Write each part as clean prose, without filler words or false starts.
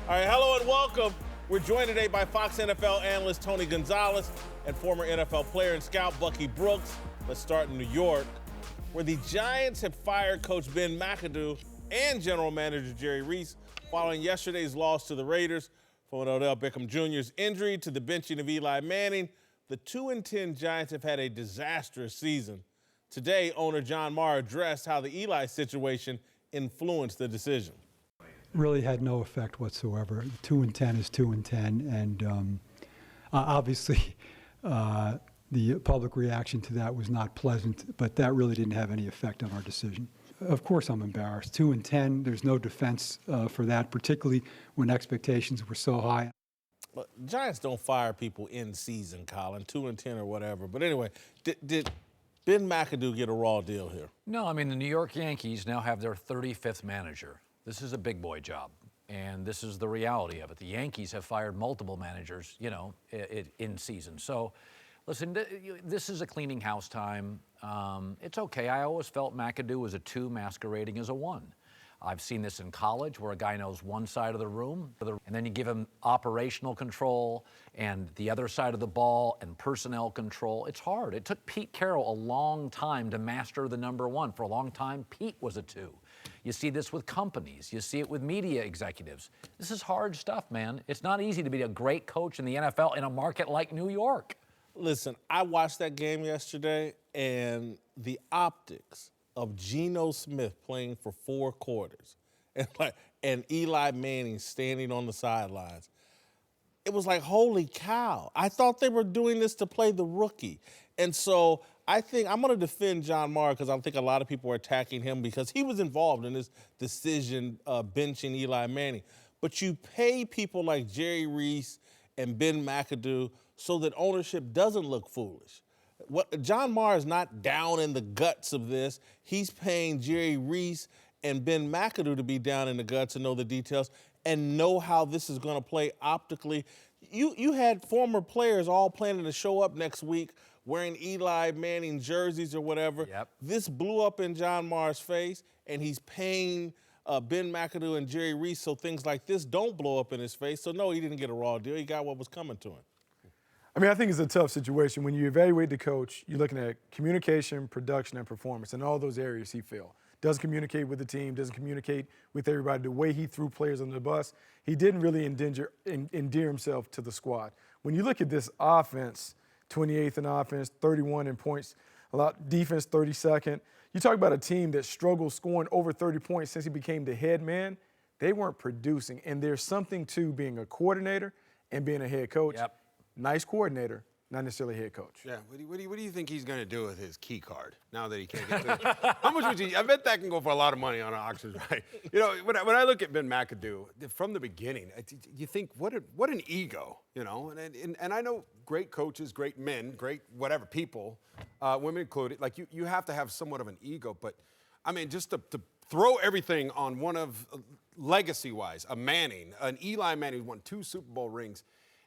All right, hello and welcome. We're joined today by Fox NFL analyst Tony Gonzalez and former NFL player and scout Bucky Brooks. Let's start in New York, where the Giants have fired Coach Ben McAdoo and general manager Jerry Reese following yesterday's loss to the Raiders. From Odell Beckham Jr.'s injury to the benching of Eli Manning, the 2-10 Giants have had a disastrous season. Today, owner John Mara addressed how the Eli situation influenced the decision. Really had no effect whatsoever. 2-10 is 2-10, and obviously the public reaction to that was not pleasant, but that really didn't have any effect on our decision. Of course I'm embarrassed. 2-10, there's no defense for that, particularly when expectations were so high. But Giants don't fire people in season, Colin, 2-10 or whatever. But anyway, did Ben McAdoo get a raw deal here? No, I mean, the New York Yankees now have their 35th manager. This is a big boy job, and this is the reality of it. The Yankees have fired multiple managers, in season. So, listen, this is a cleaning house time. It's okay. I always felt McAdoo was a 2 masquerading as a 1. I've seen this in college where a guy knows one side of the room, and then you give him operational control and the other side of the ball and personnel control. It's hard. It took Pete Carroll a long time to master the number 1. For a long time, Pete was a 2. You see this with companies. You see it with media executives. This is hard stuff, man. It's not easy to be a great coach in the NFL in a market like New York. Listen, I watched that game yesterday, and the optics of Geno Smith playing for 4 quarters and Eli Manning standing on the sidelines, it was like, holy cow. I thought they were doing this to play the rookie. And so I think I'm going to defend John Mara because I think a lot of people are attacking him because he was involved in this decision benching Eli Manning. But you pay people like Jerry Reese and Ben McAdoo so that ownership doesn't look foolish. John Mara is not down in the guts of this. He's paying Jerry Reese and Ben McAdoo to be down in the guts and know the details and know how this is going to play optically. You had former players all planning to show up next week wearing Eli Manning jerseys or whatever. Yep. This blew up in John Mara's face, and he's paying Ben McAdoo and Jerry Reese so things like this don't blow up in his face. So, no, he didn't get a raw deal. He got what was coming to him. I mean, I think it's a tough situation. When you evaluate the coach, you're looking at communication, production, and performance, and all those areas he failed. Doesn't communicate with the team, doesn't communicate with everybody. The way he threw players under the bus, he didn't really endear himself to the squad. When you look at this offense, 28th in offense, 31 in points, defense 32nd. You talk about a team that struggled scoring over 30 points since he became the head man. They weren't producing, and there's something to being a coordinator and being a head coach. Yep. Nice coordinator, not necessarily head coach. Yeah, what do you think he's going to do with his key card now that he can't get to it? How much would you? I bet that can go for a lot of money on auctions, right? You know, when I look at Ben McAdoo from the beginning, you think what an ego, you know? And I know great coaches, great men, great whatever people, women included. Like you have to have somewhat of an ego, but I mean just to throw everything on one of legacy-wise, a Manning, an Eli Manning who won 2 Super Bowl rings.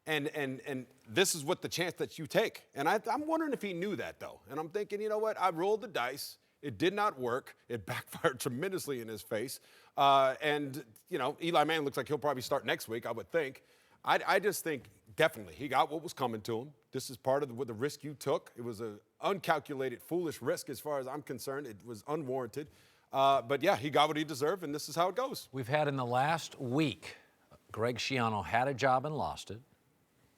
And this is what the chance that you take. And I'm wondering if he knew that, though. And I'm thinking, you know what? I rolled the dice. It did not work. It backfired tremendously in his face. And, you know, Eli Manning looks like he'll probably start next week, I would think. I just think definitely he got what was coming to him. This is part of the risk you took. It was an uncalculated, foolish risk as far as I'm concerned. It was unwarranted. But, yeah, he got what he deserved, and this is how it goes. We've had in the last week, Greg Schiano had a job and lost it.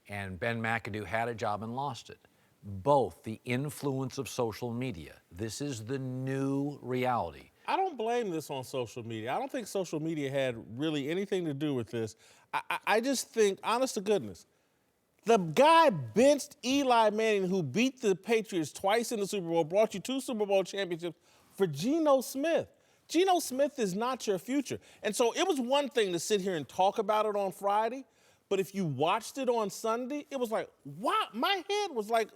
And Ben McAdoo had a job and lost it. Both the influence of social media. This is the new reality. I don't blame this on social media. I don't think social media had really anything to do with this. I just think, honest to goodness, the guy benched Eli Manning, who beat the Patriots twice in the Super Bowl, brought you 2 Super Bowl championships, for Geno Smith. Geno Smith is not your future. And so it was one thing to sit here and talk about it on Friday, but if you watched it on Sunday, it was like, wow, my head was like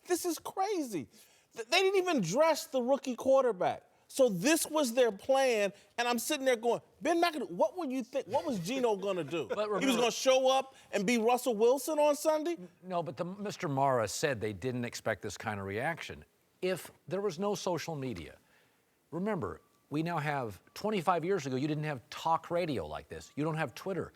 this is crazy. They didn't even dress the rookie quarterback. So this was their plan, and I'm sitting there going, Ben McAdoo, what would you think? What was Geno going to do? Remember, he was going to show up and be Russell Wilson on Sunday? No, but Mr. Mara said they didn't expect this kind of reaction. If there was no social media, remember, we now have 25 years ago, you didn't have talk radio like this. You don't have Twitter.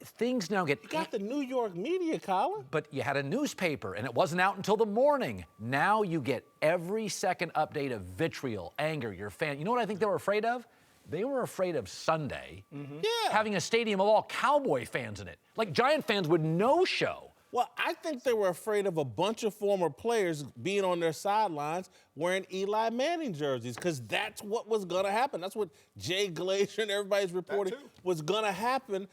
things now get... You got the New York media, Colin. But you had a newspaper, and it wasn't out until the morning. Now you get every second update of vitriol, anger, your fan. You know what I think they were afraid of? They were afraid of Sunday having a stadium of all Cowboy fans in it. Like Giant fans would no-show. Well, I think they were afraid of a bunch of former players being on their sidelines wearing Eli Manning jerseys, because that's what was going to happen. That's what Jay Glazer and everybody's reporting was going to happen.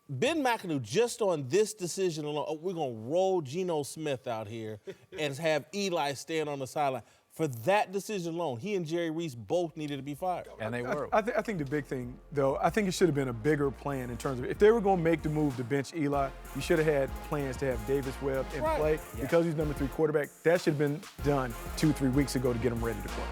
Ben McAdoo, just on this decision alone, we're going to roll Geno Smith out here and have Eli stand on the sideline. For that decision alone, he and Jerry Reese both needed to be fired. And they were. I think the big thing, though, I think it should have been a bigger plan in terms of if they were going to make the move to bench Eli, you should have had plans to have Davis Webb in play because he's number 3 quarterback. That should have been done 2-3 weeks ago to get him ready to play.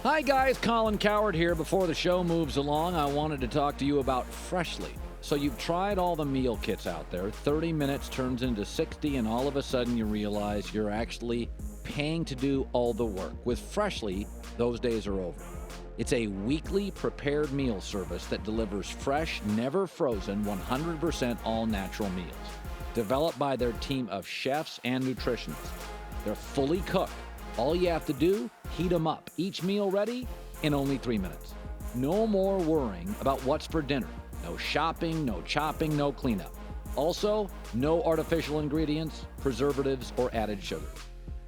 Hi guys, Colin Cowherd here. Before the show moves along, I wanted to talk to you about Freshly. So you've tried all the meal kits out there. 30 minutes turns into 60, and all of a sudden you realize you're actually paying to do all the work. With Freshly, those days are over. It's a weekly prepared meal service that delivers fresh, never frozen, 100% all-natural meals. Developed by their team of chefs and nutritionists. They're fully cooked. All you have to do, heat them up. Each meal ready in only 3 minutes. No more worrying about what's for dinner. No shopping, no chopping, no cleanup. Also, no artificial ingredients, preservatives, or added sugar.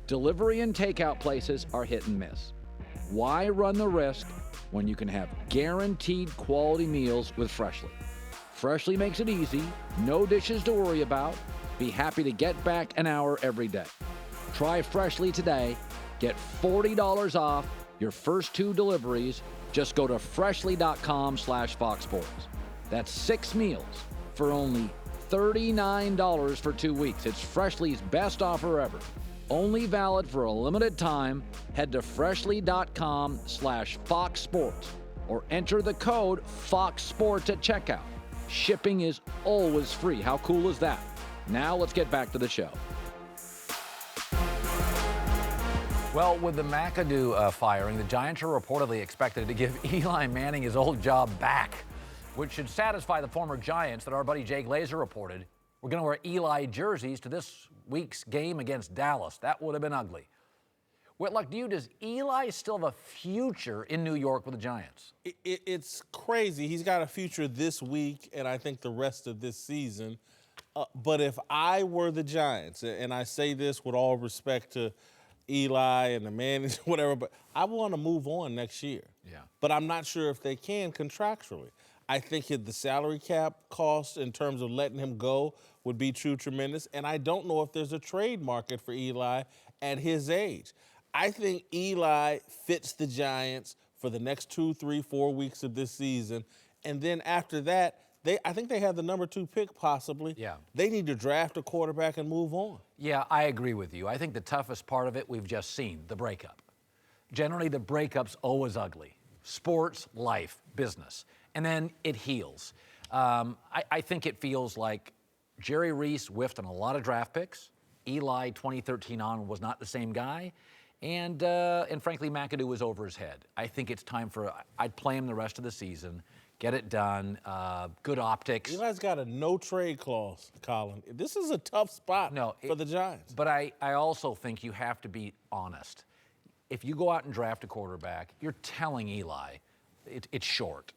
Delivery and takeout places are hit and miss. Why run the risk when you can have guaranteed quality meals with Freshly? Freshly makes it easy, no dishes to worry about. Be happy to get back an hour every day. Try Freshly today. Get $40 off your first 2 deliveries. Just go to freshly.com/FoxSports. That's 6 meals for only $39 for 2 weeks. It's Freshly's best offer ever. Only valid for a limited time. Head to freshly.com/FoxSports or enter the code FoxSports at checkout. Shipping is always free. How cool is that? Now let's get back to the show. Well, with the McAdoo firing, the Giants are reportedly expected to give Eli Manning his old job back, which should satisfy the former Giants that our buddy Jay Glazer reported we're going to wear Eli jerseys to this week's game against Dallas. That would have been ugly. Whitlock, does Eli still have a future in New York with the Giants? It's crazy. He's got a future this week and I think the rest of this season. But if I were the Giants, and I say this with all respect to Eli and the Mannings, whatever, but I want to move on next year. Yeah. But I'm not sure if they can contractually. I think the salary cap cost in terms of letting him go would be tremendous. And I don't know if there's a trade market for Eli at his age. I think Eli fits the Giants for the next 2, 3, 4 weeks of this season. And then after that, I think they have the number 2 pick possibly. Yeah. They need to draft a quarterback and move on. Yeah, I agree with you. I think the toughest part of it we've just seen, the breakup. Generally, the breakup's always ugly. Sports, life, business. And then it heals. I think it feels like Jerry Reese whiffed on a lot of draft picks. Eli, 2013 on, was not the same guy. And frankly, McAdoo was over his head. I think it's time I'd play him the rest of the season, get it done, good optics. Eli's got a no-trade clause, Colin. This is a tough spot for the Giants. But I also think you have to be honest. If you go out and draft a quarterback, you're telling Eli it's short.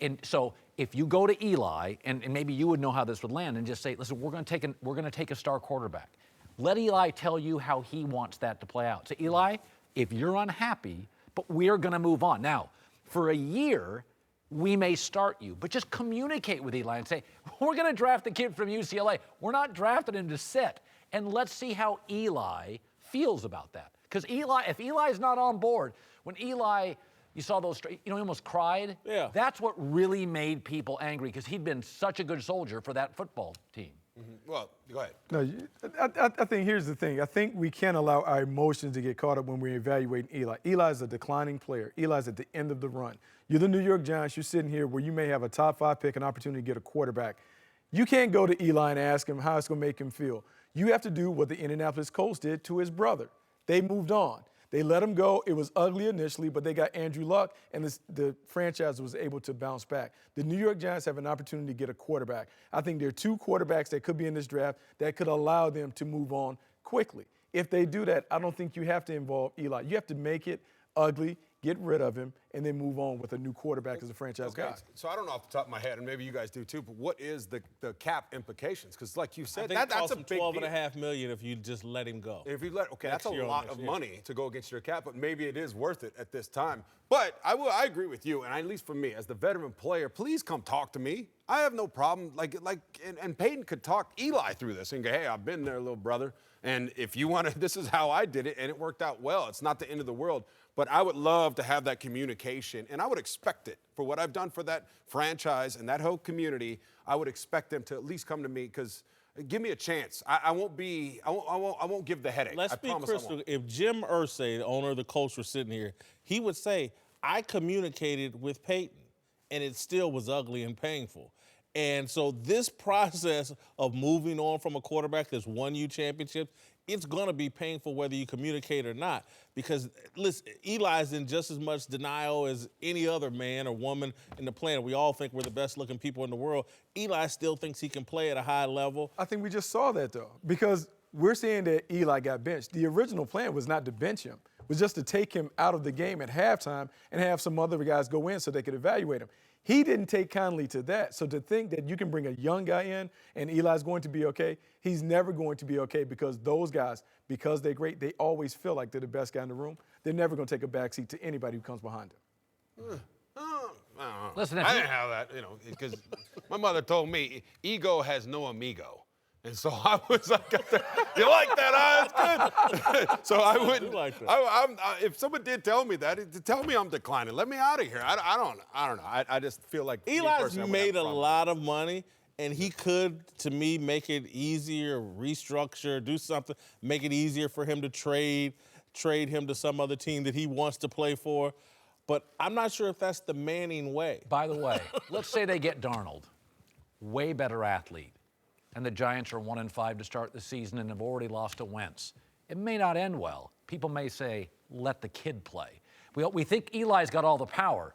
And so if you go to Eli, and maybe you would know how this would land, and just say, listen, we're going to take a star quarterback. Let Eli tell you how he wants that to play out. So Eli, if you're unhappy, but we're going to move on. Now, for a year, we may start you, but just communicate with Eli and say, we're going to draft the kid from UCLA. We're not drafting him to sit. And let's see how Eli feels about that. Because if Eli's not on board, when Eli, you saw those, he almost cried. Yeah. That's what really made people angry, because he'd been such a good soldier for that football team. Mm-hmm. Well, go ahead. No, I think here's the thing. I think we can't allow our emotions to get caught up when we're evaluating Eli. Eli's a declining player. Eli's at the end of the run. You're the New York Giants. You're sitting here where you may have a top 5 pick, an opportunity to get a quarterback. You can't go to Eli and ask him how it's going to make him feel. You have to do what the Indianapolis Colts did to his brother. They moved on. They let him go. It was ugly initially, but they got Andrew Luck, and the franchise was able to bounce back. The New York Giants have an opportunity to get a quarterback. I think there are 2 quarterbacks that could be in this draft that could allow them to move on quickly. If they do that, I don't think you have to involve Eli. You have to make it ugly, get rid of him, and then move on with a new quarterback as a franchise guy. So I don't know off the top of my head, and maybe you guys do too, but what is the cap implications? Because like you said, I think it that's costs a him big deal. $12.5 million if you just let him go. If you let, okay, that's a Next year or lot next of year. money to go against your cap, but maybe it is worth it at this time. But I agree with you, and at least for me, as the veteran player, please come talk to me. I have no problem. And Peyton could talk Eli through this and go, hey, I've been there, little brother. And if you want to, this is how I did it, and it worked out well. It's not the end of the world. But I would love to have that communication, and I would expect it for what I've done for that franchise and that whole community. I would expect them to at least come to me because give me a chance. I won't give the headache. Let's be crystal. If Jim Irsay, the owner of the Colts, were sitting here, he would say, I communicated with Peyton, and it still was ugly and painful. And so this process of moving on from a quarterback that's won you championships, it's going to be painful whether you communicate or not. Because, listen, Eli's in just as much denial as any other man or woman in the planet. We all think we're the best-looking people in the world. Eli still thinks he can play at a high level. I think we just saw that, though, because we're saying that Eli got benched. The original plan was not to bench him. It was just to take him out of the game at halftime and have some other guys go in so they could evaluate him. He didn't take kindly to that. So to think that you can bring a young guy in and Eli's going to be okay, he's never going to be okay because those guys, because they're great, they always feel like they're the best guy in the room. They're never going to take a backseat to anybody who comes behind them. Listen, I didn't have that, because my mother told me ego has no amigo. And so I was like, you like that? It's good. So I wouldn't. like that. If someone did tell me that, tell me I'm declining. Let me out of here. I don't know. I just feel like Eli's made a lot of money, and he could, to me, make it easier, restructure, do something, make it easier for him to trade him to some other team that he wants to play for. But I'm not sure if that's the Manning way. By the way, let's say they get Darnold, way better athlete, and the Giants are 1-5 to start the season and have already lost to Wentz. It may not end well. People may say, let the kid play. We think Eli's got all the power.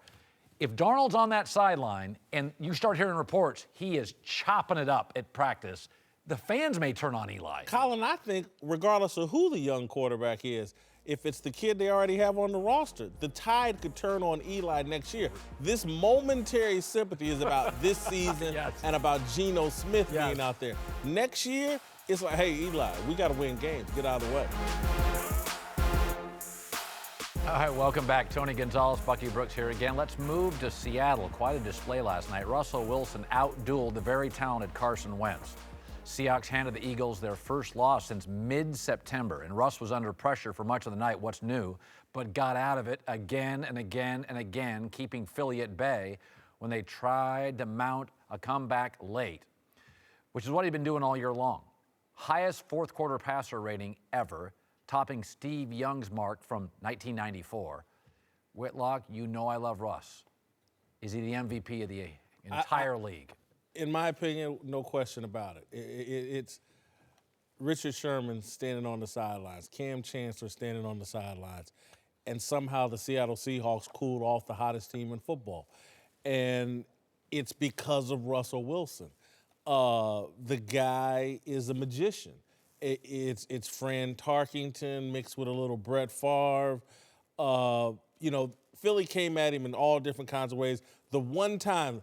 If Darnold's on that sideline and you start hearing reports, he is chopping it up at practice, the fans may turn on Eli. Colin, I think regardless of who the young quarterback is, if it's the kid they already have on the roster, the tide could turn on Eli next year. This momentary sympathy is about this season and about Geno Smith being out there. Next year, it's like, hey, Eli, we got to win games. Get out of the way. All right, welcome back. Tony Gonzalez, Bucky Brooks here again. Let's move to Seattle. Quite a display last night. Russell Wilson outdueled the very talented Carson Wentz. Seahawks handed the Eagles their first loss since mid-September, and Russ was under pressure for much of the night, what's new, but got out of it again and again and again, keeping Philly at bay when they tried to mount a comeback late, which is what he'd been doing all year long. Highest fourth-quarter passer rating ever, topping Steve Young's mark from 1994. Whitlock, you know I love Russ. Is he the MVP of the entire league? In my opinion, no question about it. It's Richard Sherman standing on the sidelines, Cam Chancellor standing on the sidelines, and somehow the Seattle Seahawks cooled off the hottest team in football. And it's because of Russell Wilson. The guy is a magician. It's Fran Tarkington mixed with a little Brett Favre. Philly came at him in all different kinds of ways. The one time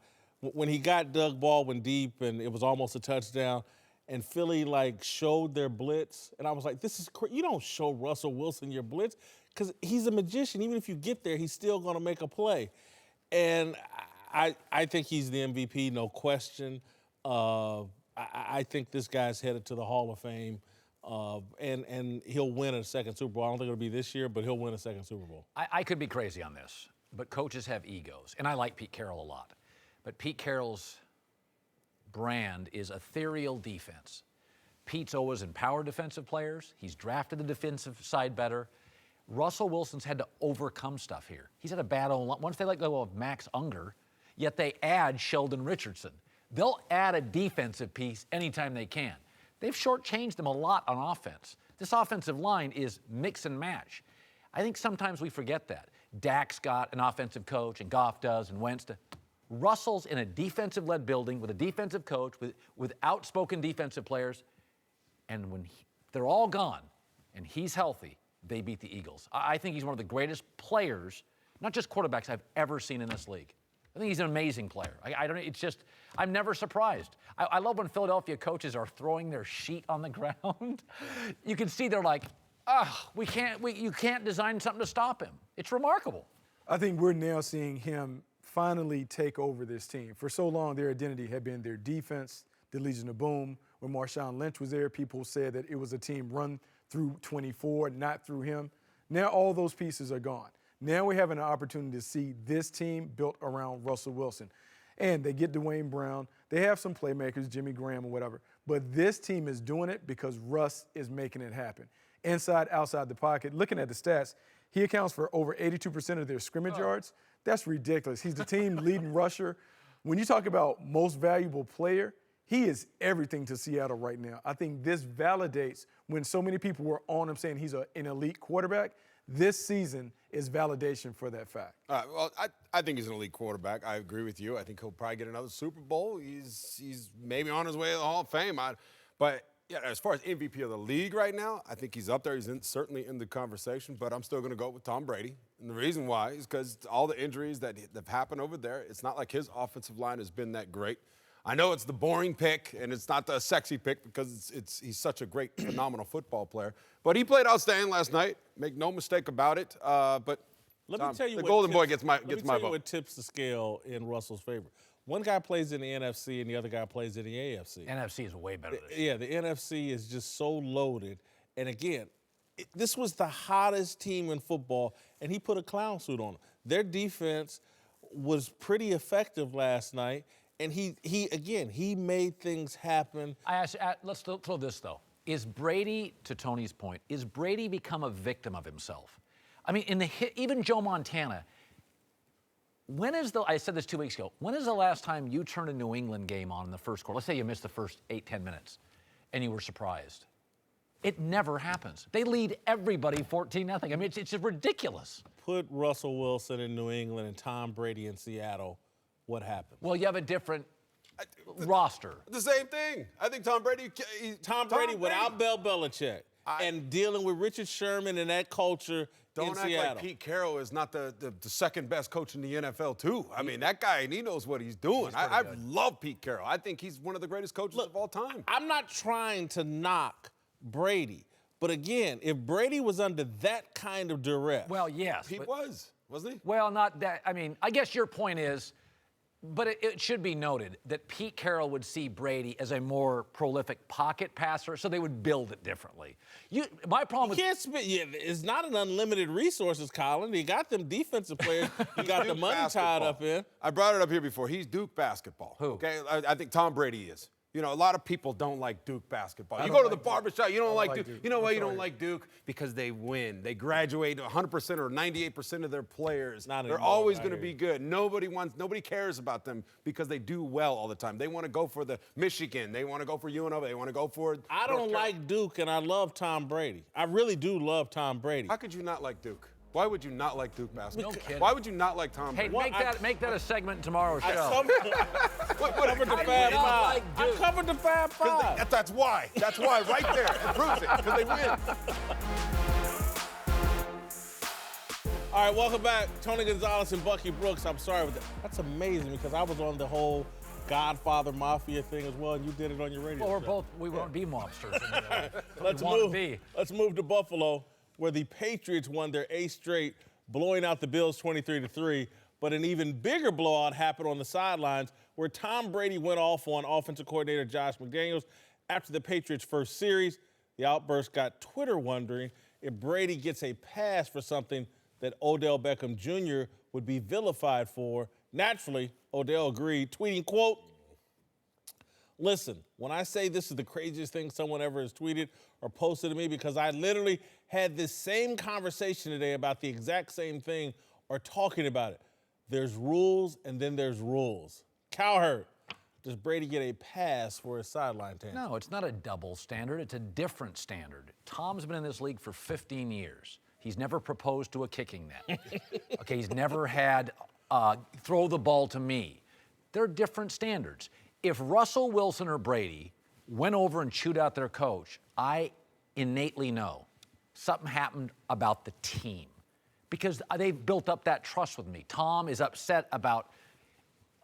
when he got Doug Baldwin deep and it was almost a touchdown, and Philly showed their blitz, and I was like, this is you don't show Russell Wilson your blitz because he's a magician. Even if you get there, he's still going to make a play. And I think he's the MVP, no question. I think this guy's headed to the Hall of Fame, and he'll win a second Super Bowl. I don't think it'll be this year, but he'll win a second Super Bowl. I could be crazy on this, but coaches have egos, and I like Pete Carroll a lot. But Pete Carroll's brand is ethereal defense. Pete's always empowered defensive players. He's drafted the defensive side better. Russell Wilson's had to overcome stuff here. He's had a bad O-line. Once they let go of Max Unger, yet they add Sheldon Richardson. They'll add a defensive piece anytime they can. They've shortchanged them a lot on offense. This offensive line is mix and match. I think sometimes we forget that. Dak's got an offensive coach, and Goff does, and Wentz does. Russell's in a defensive-led building with a defensive coach, with outspoken defensive players, and when they're all gone and he's healthy, they beat the Eagles. I think he's one of the greatest players, not just quarterbacks, I've ever seen in this league. I think he's an amazing player. I don't. It's just I'm never surprised. I love when Philadelphia coaches are throwing their sheet on the ground. You can see they're like, you can't design something to stop him. It's remarkable. I think we're now seeing him finally take over this team. For so long, their identity had been their defense, the Legion of Boom. When Marshawn Lynch was there, people said that it was a team run through 24, not through him. Now all those pieces are gone. Now we have an opportunity to see this team built around Russell Wilson. And they get Dwayne Brown. They have some playmakers, Jimmy Graham or whatever. But this team is doing it because Russ is making it happen. Inside, outside the pocket. Looking at the stats, he accounts for over 82% of their scrimmage yards. That's ridiculous. He's the team leading rusher. When you talk about most valuable player, he is everything to Seattle right now. I think this validates when so many people were on him saying he's an elite quarterback. This season is validation for that fact. Well, I think he's an elite quarterback. I agree with you. I think he'll probably get another Super Bowl. He's maybe on his way to the Hall of Fame. But yeah, as far as MVP of the league right now, I think he's up there. He's certainly in the conversation, but I'm still going to go with Tom Brady. And the reason why is because all the injuries that have happened over there, it's not like his offensive line has been that great. I know it's the boring pick, and it's not the sexy pick because he's such a great, phenomenal football player. But he played outstanding last night. Make no mistake about it. But Let me tell you the what Golden tips, Boy gets my let me tell vote. you what tips the scale in Russell's favor. One guy plays in the NFC and the other guy plays in the AFC. NFC is way better this year. Yeah, the NFC is just so loaded. And again, this was the hottest team in football, and he put a clown suit on them. Their defense was pretty effective last night, and he made things happen. Let's throw this, though. Is Brady, to Tony's point, is Brady become a victim of himself? I mean, even Joe Montana, I said this 2 weeks ago, when is the last time you turned a New England game on in the first quarter? Let's say you missed the first 8-10 minutes, and you were surprised. It never happens. They lead everybody 14-0. I mean, it's just ridiculous. Put Russell Wilson in New England and Tom Brady in Seattle, what happens? Well, you have a different roster. The same thing. I think Tom Brady. Tom Brady without Bill Belichick and dealing with Richard Sherman and that culture in Seattle. Don't act like Pete Carroll is not the second best coach in the NFL, too. I mean, that guy, he knows what he's doing. I love Pete Carroll. I think he's one of the greatest coaches of all time. I'm not trying to knock Brady. But again, if Brady was under that kind of duress. Well, yes. He wasn't he? Well, not that. I mean, I guess your point is, but it should be noted that Pete Carroll would see Brady as a more prolific pocket passer, so they would build it differently. My problem with it's not an unlimited resources, Colin. You got them defensive players. You got the money tied up in. I brought it up here before. He's Duke basketball. Who? Okay, I think Tom Brady is. You know, a lot of people don't like Duke basketball. You go to the barbershop, you don't like Duke. You know why you don't like Duke? Because they win. They graduate 100% or 98% of their players. They're always going to be good. Nobody cares about them because they do well all the time. They want to go for the Michigan. They want to go for UNLV. They want to go for I don't like Duke, and I love Tom Brady. I really do love Tom Brady. How could you not like Duke? Why would you not like Duke basketball? No kidding. Why would you not like Tom Brady? Hey, make that a segment in tomorrow's show. I covered the Fab Five. I covered the Fab Five. That's why. That's why, right there. It proves it, because they win. All right, welcome back. Tony Gonzalez and Bucky Brooks. I'm sorry, that's amazing because I was on the whole Godfather Mafia thing as well, and you did it on your radio show. We won't be mobsters. Let's move to Buffalo, where the Patriots won their 8th straight, blowing out the Bills 23-3. But an even bigger blowout happened on the sidelines, where Tom Brady went off on offensive coordinator Josh McDaniels after the Patriots' first series. The outburst got Twitter wondering if Brady gets a pass for something that Odell Beckham Jr. would be vilified for. Naturally, Odell agreed, tweeting, quote, "Listen, when I say this is the craziest thing someone ever has tweeted or posted to me, because I literally had this same conversation today about the exact same thing or talking about it. There's rules and then there's rules." Cowherd, does Brady get a pass for his sideline tantrum? No, it's not a double standard. It's a different standard. Tom's been in this league for 15 years. He's never proposed to a kicking net. Okay, he's never had throw the ball to me. They're different standards. If Russell Wilson or Brady went over and chewed out their coach, I innately know something happened about the team because they've built up that trust with me. Tom is upset about,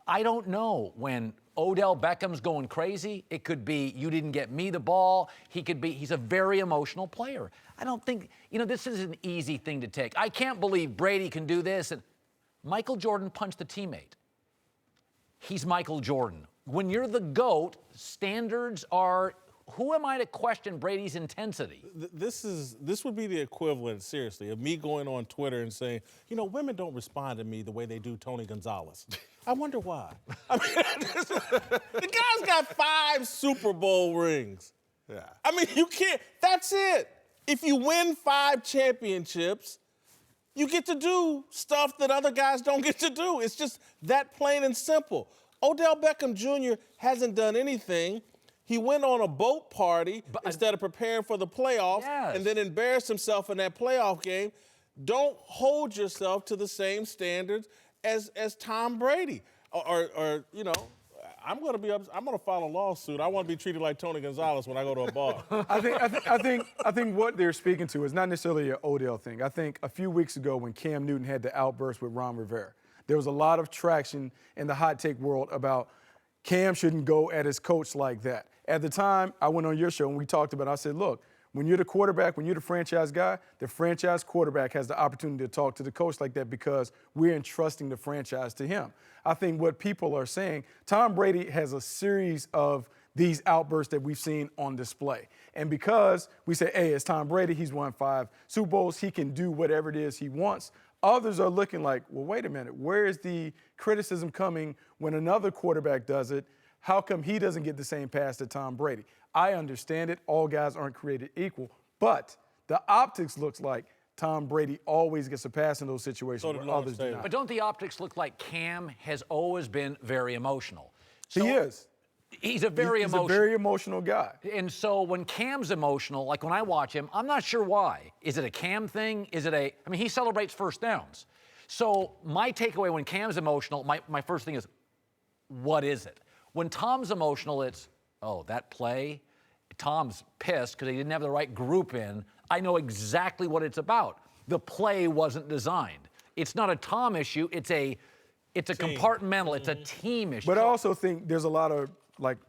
I don't know, when Odell Beckham's going crazy, it could be you didn't get me the ball. He's a very emotional player. I don't think, this is an easy thing to take. I can't believe Brady can do this. And Michael Jordan punched the teammate. He's Michael Jordan. When you're the GOAT, standards are, who am I to question Brady's intensity? This would be the equivalent, seriously, of me going on Twitter and saying, women don't respond to me the way they do Tony Gonzalez. I wonder why. I mean, the guy's got 5 Super Bowl rings. Yeah. I mean, you can't, that's it. If you win 5 championships, you get to do stuff that other guys don't get to do. It's just that plain and simple. Odell Beckham Jr. hasn't done anything. He went on a boat party instead of preparing for the playoffs and then embarrassed himself in that playoff game. Don't hold yourself to the same standards as Tom Brady. Or I'm going to file a lawsuit. I want to be treated like Tony Gonzalez when I go to a bar. I think what they're speaking to is not necessarily an Odell thing. I think a few weeks ago when Cam Newton had the outburst with Ron Rivera, there was a lot of traction in the hot take world about Cam shouldn't go at his coach like that. At the time, I went on your show and we talked about it. I said, look, when you're the quarterback, when you're the franchise guy, the franchise quarterback has the opportunity to talk to the coach like that because we're entrusting the franchise to him. I think what people are saying, Tom Brady has a series of these outbursts that we've seen on display. And because we say, hey, it's Tom Brady, he's won 5 Super Bowls, he can do whatever it is he wants, others are looking like, well, wait a minute, where is the criticism coming when another quarterback does it? How come he doesn't get the same pass that Tom Brady? I understand it. All guys aren't created equal. But the optics looks like Tom Brady always gets a pass in those situations where others do not. But don't the optics look like Cam has always been very emotional? He is. He's a very emotional guy. And so when Cam's emotional, like when I watch him, I'm not sure why. Is it a Cam thing? He celebrates first downs. So my takeaway when Cam's emotional, my first thing is, what is it? When Tom's emotional, it's, that play, Tom's pissed because he didn't have the right group in. I know exactly what it's about. The play wasn't designed. It's not a Tom issue. It's a compartmental. It's a team issue. But I also think there's a lot of,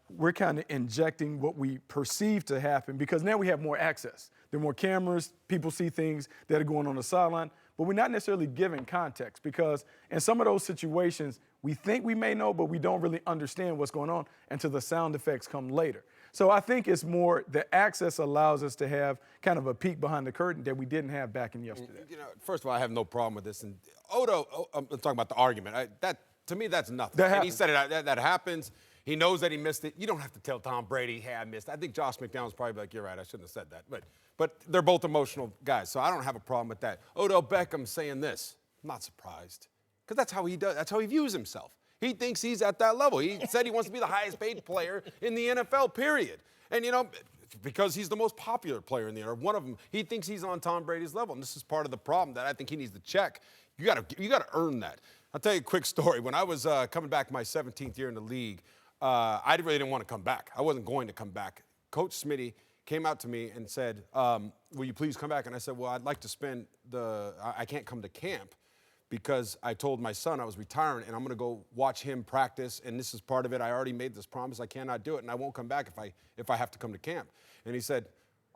we're kind of injecting what we perceive to happen because now we have more access. There are more cameras. People see things that are going on the sideline. But we're not necessarily giving context because in some of those situations, we think we may know, but we don't really understand what's going on until the sound effects come later. So I think it's more the access allows us to have kind of a peek behind the curtain that we didn't have back in yesterday. First of all, I have no problem with this. And I'm talking about the argument. To me, that's nothing. That and he said it. That happens. He knows that he missed it. You don't have to tell Tom Brady, hey, I missed it. I think Josh McDowell's probably like, you're right, I shouldn't have said that. But they're both emotional guys, so I don't have a problem with that. Odell Beckham saying this, I'm not surprised. Because that's how he does. That's how he views himself. He thinks he's at that level. He said he wants to be the highest paid player in the NFL, period. And, because he's the most popular player in the NFL, one of them, he thinks he's on Tom Brady's level. And this is part of the problem that I think he needs to check. You got to earn that. I'll tell you a quick story. When I was coming back my 17th year in the league, I really didn't want to come back. I wasn't going to come back. Coach Smitty came out to me and said, will you please come back? And I said, well, I'd like to I can't come to camp because I told my son I was retiring and I'm going to go watch him practice, and this is part of it. I already made this promise. I cannot do it, and I won't come back if I have to come to camp. And he said,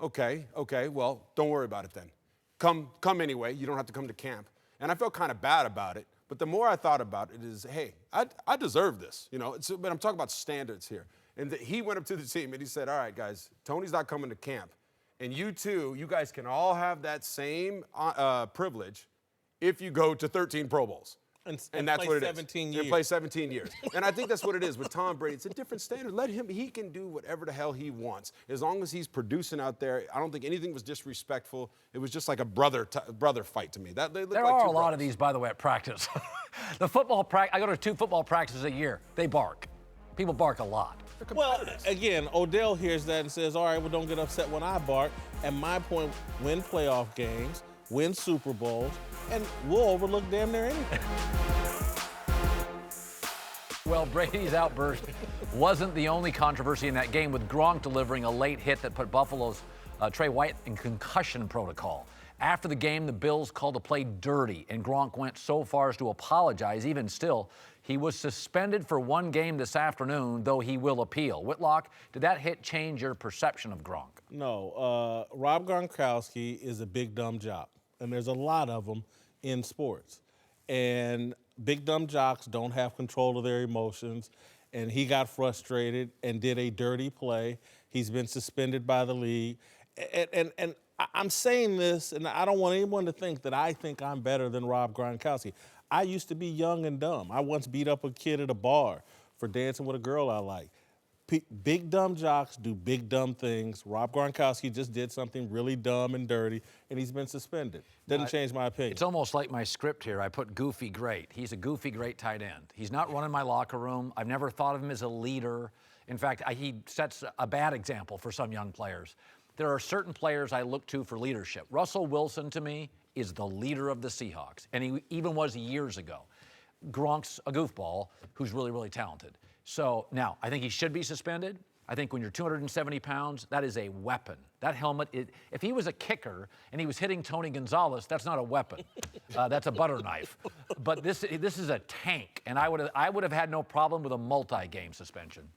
okay, well, don't worry about it then. Come anyway. You don't have to come to camp. And I felt kind of bad about it. But the more I thought about it is, hey, I deserve this. But I'm talking about standards here. And he went up to the team and he said, all right, guys, Tony's not coming to camp. And you guys can all have that same privilege if you go to 13 Pro Bowls. And that's what it is. 17 years. And play 17 years. And I think that's what it is with Tom Brady. It's a different standard. Let him, he can do whatever the hell he wants. As long as he's producing out there, I don't think anything was disrespectful. It was just like a brother fight to me. There are a lot of these, by the way, at practice. I go to 2 football practices a year. They bark. People bark a lot. Well, again, Odell hears that and says, all right, well, don't get upset when I bark. And my point, win playoff games, win Super Bowls, and we'll overlook damn near anything. Well, Brady's outburst wasn't the only controversy in that game, with Gronk delivering a late hit that put Buffalo's Trey White in concussion protocol. After the game, the Bills called the play dirty, and Gronk went so far as to apologize. Even still, he was suspended for one game this afternoon, though he will appeal. Whitlock, did that hit change your perception of Gronk? No, Rob Gronkowski is a big dumb jock, and there's a lot of them in sports. And big dumb jocks don't have control of their emotions, and he got frustrated and did a dirty play. He's been suspended by the league. And I'm saying this, and I don't want anyone to think that I think I'm better than Rob Gronkowski. I used to be young and dumb. I once beat up a kid at a bar for dancing with a girl I like. Big dumb jocks do big dumb things. Rob Gronkowski just did something really dumb and dirty, and he's been suspended. Doesn't change my opinion. It's almost like my script here. I put goofy great. He's a goofy great tight end. He's not running my locker room. I've never thought of him as a leader. In fact, he sets a bad example for some young players. There are certain players I look to for leadership. Russell Wilson, to me, is the leader of the Seahawks, and he even was years ago. Gronk's a goofball who's really, really talented. So now, I think he should be suspended. I think when you're 270 pounds, that is a weapon. That helmet, if he was a kicker and he was hitting Tony Gonzalez, that's not a weapon. That's a butter knife. But this is a tank, and I would have had no problem with a multi-game suspension.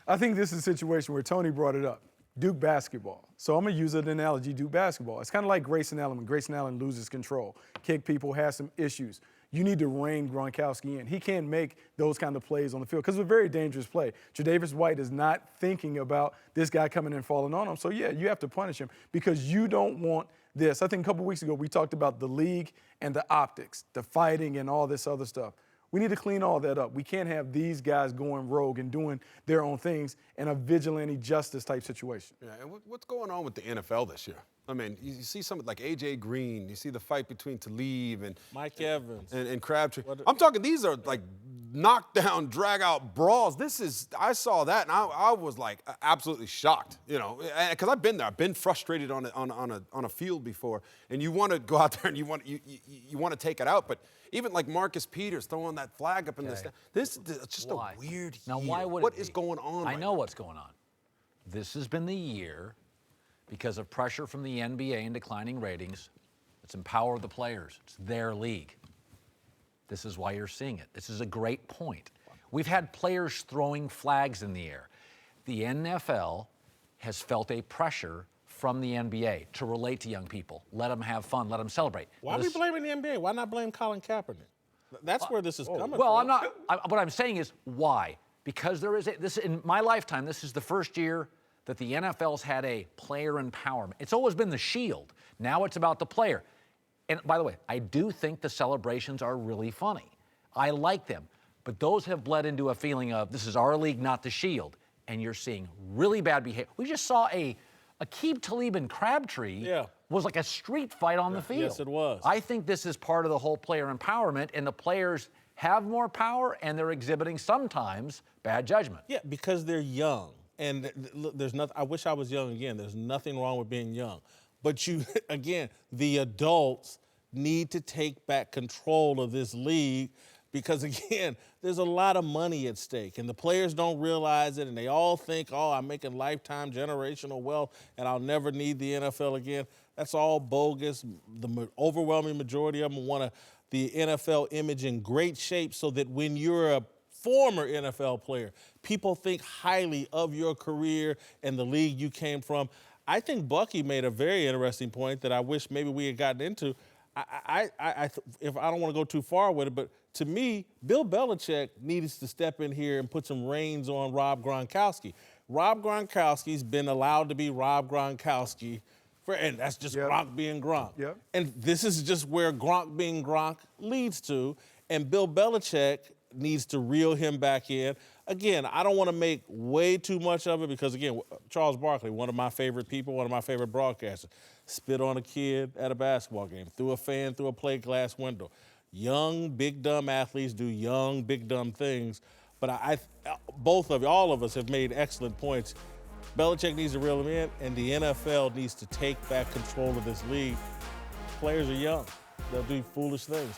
I think this is a situation where Tony brought it up. Duke basketball. So I'm going to use an analogy, Duke basketball. It's kind of like Grayson Allen. When Grayson Allen loses control, kick people, has some issues. You need to rein Gronkowski in. He can't make those kind of plays on the field because it's a very dangerous play. Tre'Davious White is not thinking about this guy coming in and falling on him. So, yeah, you have to punish him because you don't want this. I think a couple weeks ago we talked about the league and the optics, the fighting and all this other stuff. We need to clean all that up. We can't have these guys going rogue and doing their own things in a vigilante justice type situation. Yeah, and what's going on with the NFL this year? I mean, you see something like A.J. Green. You see the fight between Talib and Mike Evans and Crabtree. I'm talking, these are like knockdown, drag-out brawls. I saw that, and I was like absolutely shocked, you know, because I've been there. I've been frustrated on a field before, and you want to go out there and you want to take it out, but even like Marcus Peters throwing that flag up in the stand. This is just a weird year. Now, why would what is going on? I know what's going on. This has been the year, because of pressure from the NBA and declining ratings, it's empowered the players. It's their league. This is why you're seeing it. This is a great point. We've had players throwing flags in the air. The NFL has felt a pressure from the NBA to relate to young people. Let them have fun. Let them celebrate. Why are we blaming the NBA? Why not blame Colin Kaepernick? That's where this is coming well, from. what I'm saying is why? Because there is this in my lifetime, this is the first year that the NFL's had a player empowerment. It's always been the shield. Now it's about the player. And by the way, I do think the celebrations are really funny. I like them. But those have bled into a feeling of this is our league, not the shield. And you're seeing really bad behavior. We just saw Aqib Talib and Crabtree was like a street fight on the field. Yes, it was. I think this is part of the whole player empowerment, and the players have more power, and they're exhibiting sometimes bad judgment. Yeah, because they're young. And there's nothing, I wish I was young again. There's nothing wrong with being young. But again, the adults need to take back control of this league because, again, there's a lot of money at stake. And the players don't realize it, and they all think, oh, I'm making lifetime generational wealth, and I'll never need the NFL again. That's all bogus. The overwhelming majority of them want the NFL image in great shape so that when you're a former NFL player, people think highly of your career and the league you came from. I think Bucky made a very interesting point that I wish maybe we had gotten into. If I don't want to go too far with it, but to me, Bill Belichick needs to step in here and put some reins on Rob Gronkowski. Rob Gronkowski's been allowed to be Rob Gronkowski, and that's just Gronk being Gronk. Yep. And this is just where Gronk being Gronk leads to, and Bill Belichick needs to reel him back in. Again, I don't want to make way too much of it because, again, Charles Barkley, one of my favorite people, one of my favorite broadcasters, spit on a kid at a basketball game, threw a fan through a plate glass window. Young, big, dumb athletes do young, big, dumb things. But all of us have made excellent points. Belichick needs to reel him in, and the NFL needs to take back control of this league. players are young. They'll do foolish things.